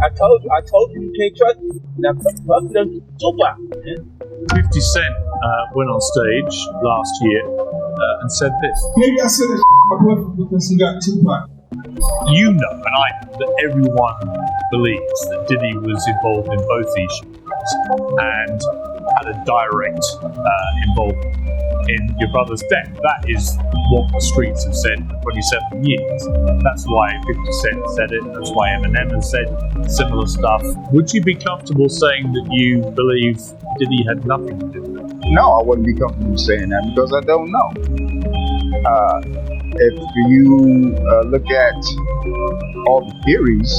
I told you can't trust me. Now, Puff them Tupac. 50 Cent went on stage last year and said this. Maybe I said it because he got Tupac. You know, and I know, that everyone believes that Diddy was involved in both these shootings and had a direct involvement in your brother's death. That is what the streets have said for 27 years. That's why 50 Cent said it. That's why Eminem has said similar stuff. Would you be comfortable saying that you believe Diddy had nothing to do with it? No, I wouldn't be comfortable saying that because I don't know. If you look at all the theories,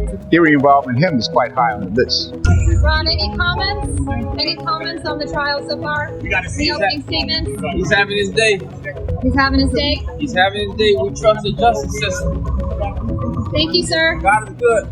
the theory involving him is quite high on the list. Ron, any comments? Any comments on the trial so far? You gotta see opening statements? He's having his day. He's having his day? He's having his day. We trust the justice system. Thank you, sir. God is good.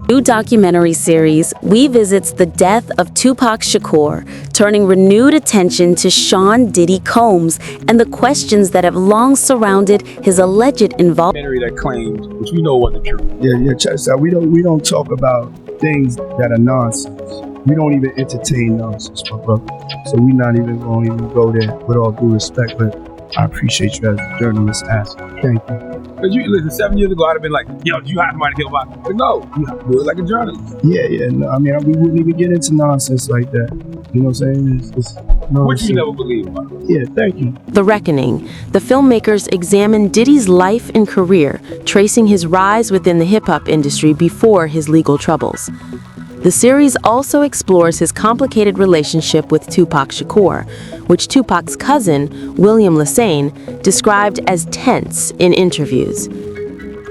New documentary series revisits the death of Tupac Shakur, turning renewed attention to Sean Diddy Combs and the questions that have long surrounded his alleged involvement. That claimed, which we know wasn't true. Yeah, Chester. We don't talk about things that are nonsense. We don't even entertain nonsense, my brother. So we're not even going to even go there with all due respect, but I appreciate you as a journalist asking. Thank you. Because you listen, 7 years ago, I'd have been like, yo, do you have somebody to kill about? But no, you have to do it like a journalist. Yeah. No, I mean, we wouldn't even get into nonsense like that. You know what I'm saying? It's which you never believe about. Yeah, thank you. The Reckoning. The filmmakers examine Diddy's life and career, tracing his rise within the hip-hop industry before his legal troubles. The series also explores his complicated relationship with Tupac Shakur, which Tupac's cousin, William Lassane, described as tense in interviews.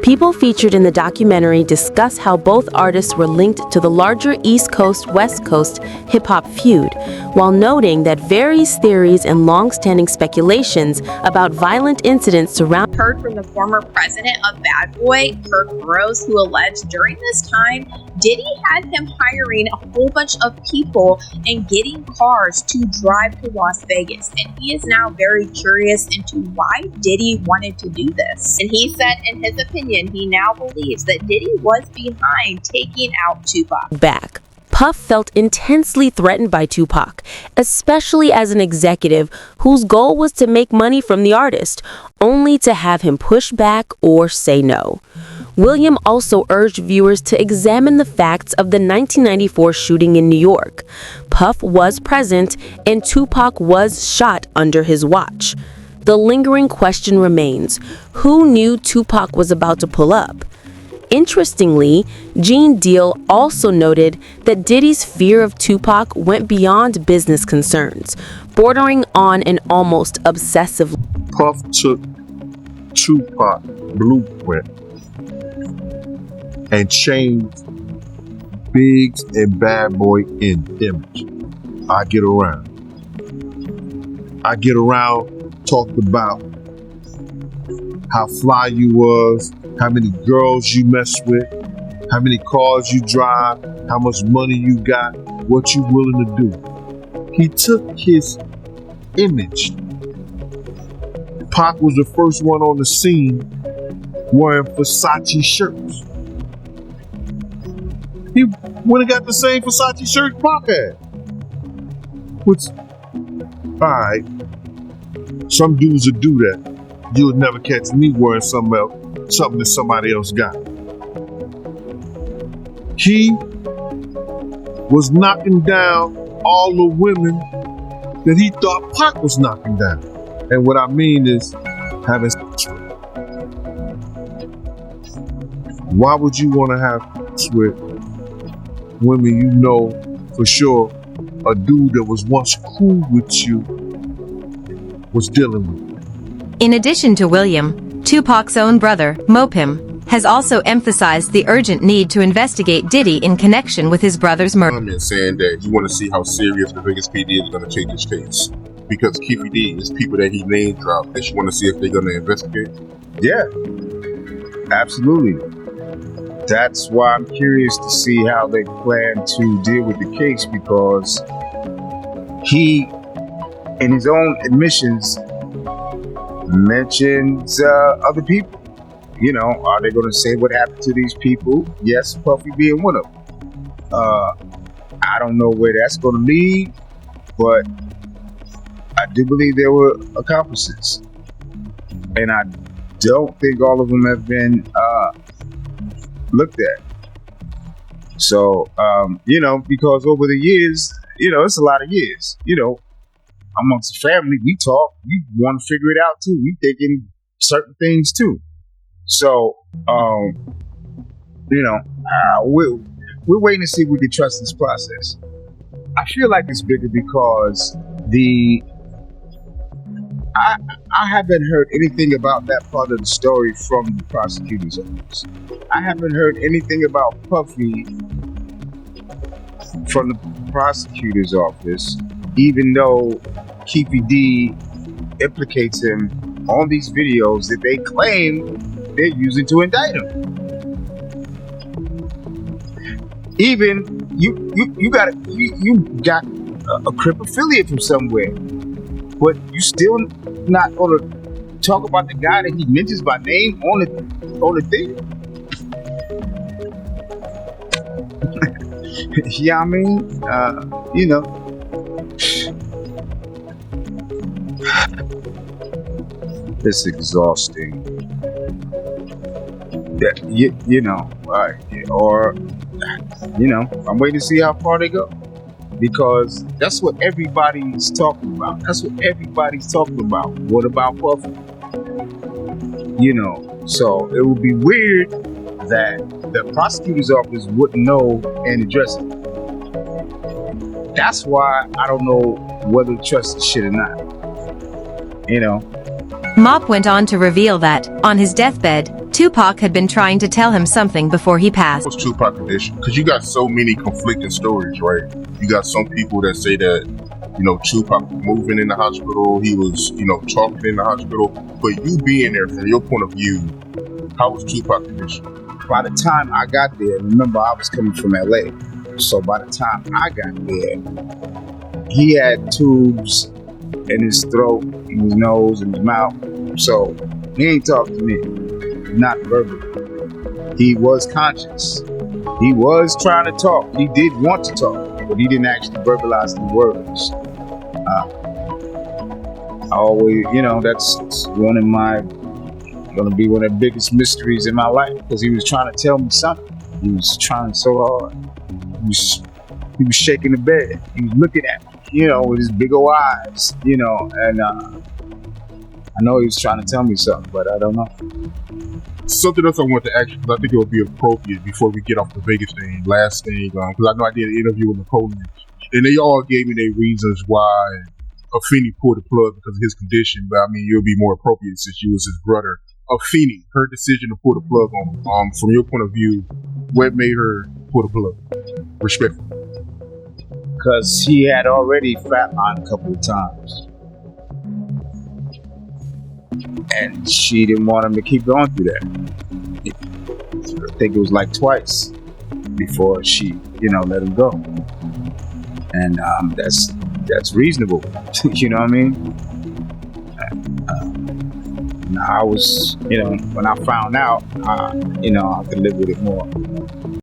People featured in the documentary discuss how both artists were linked to the larger East Coast-West Coast hip-hop feud, while noting that various theories and long-standing speculations about violent incidents surround. Heard from the former president of Bad Boy, Kirk Burroughs, who alleged during this time, Diddy had him hiring a whole bunch of people and getting cars to drive to Las Vegas. And he is now very curious into why Diddy wanted to do this. And he said, in his opinion, he now believes that Diddy was behind taking out Tupac. Back. Puff felt intensely threatened by Tupac, especially as an executive whose goal was to make money from the artist, only to have him push back or say no. William also urged viewers to examine the facts of the 1994 shooting in New York. Puff was present and Tupac was shot under his watch. The lingering question remains, who knew Tupac was about to pull up? Interestingly, Gene Deal also noted that Diddy's fear of Tupac went beyond business concerns, bordering on an almost obsessive. Puff took Tupac blueprint and changed Biggs and Bad Boy in image. I get around, talked about how fly you was, how many girls you mess with, how many cars you drive, how much money you got, what you willing to do. He took his image. Pac was the first one on the scene wearing Versace shirts. He went and got the same Versace shirt Pac had. Which, alright, some dudes would do that. You would never catch me wearing something that somebody else got. He was knocking down all the women that he thought Pac was knocking down. And what I mean is having sex with. Why would you want to have sex with women you know for sure a dude that was once cool with you was dealing with? In addition to William, Tupac's own brother, Mopim, has also emphasized the urgent need to investigate Diddy in connection with his brother's murder. I'm saying that you want to see how serious the biggest PD is going to take this case. Because Keefy D is people that he name dropped that you want to see if they're going to investigate. Yeah, absolutely. That's why I'm curious to see how they plan to deal with the case, because he, in his own admissions, mentions other people. are they going to say what happened to these people? Yes, Puffy being one of them. I don't know where that's going to lead, but I do believe there were accomplices. And I don't think all of them have been looked at. So, because over the years, it's a lot of years, amongst the family, we talk, we want to figure it out too. We thinking certain things too. So, we're waiting to see if we can trust this process. I feel like it's bigger because I haven't heard anything about that part of the story from the prosecutor's office. I haven't heard anything about Puffy from the prosecutor's office, even though Keefy D implicates him on these videos that they claim they're using to indict him. Even you got a Crip affiliate from somewhere, but you still not gonna talk about the guy that he mentions by name on the thing. Yeah, I mean, it's exhausting. I'm waiting to see how far they go, because that's what everybody's talking about. What about Puffy? So it would be weird that the prosecutor's office wouldn't know and address it. That's why I don't know whether to trust this shit or not. Mop went on to reveal that, on his deathbed, Tupac had been trying to tell him something before he passed. What's Tupac condition? Because you got so many conflicting stories, right? You got some people that say that, Tupac was moving in the hospital, he was, talking in the hospital, but you being there, from your point of view, how was Tupac condition? By the time I got there, remember I was coming from LA, so by the time I got there, he had tubes in his throat, in his nose, in his mouth, so he ain't talking to me, not verbally. He was conscious. He was trying to talk. He did want to talk, but he didn't actually verbalize the words. I always, that's gonna be one of the biggest mysteries in my life, because he was trying to tell me something. He was trying so hard. He was shaking the bed. He was looking at me, with his big old eyes, and I know he was trying to tell me something, but I don't know. Something else I want to ask you, because I think it would be appropriate before we get off the Vegas thing, last thing, because I know I did an interview with Napoleon, and they all gave me their reasons why Afeni pulled the plug because of his condition, but I mean, it would be more appropriate since you was his brother. Afeni, her decision to pull the plug on him, from your point of view, what made her pull the plug? Respectfully. Because he had already flatlined a couple of times. And she didn't want him to keep going through that. I think it was like twice before she, let him go. And that's reasonable. You know what I mean? I was, when I found out, I could live with it more.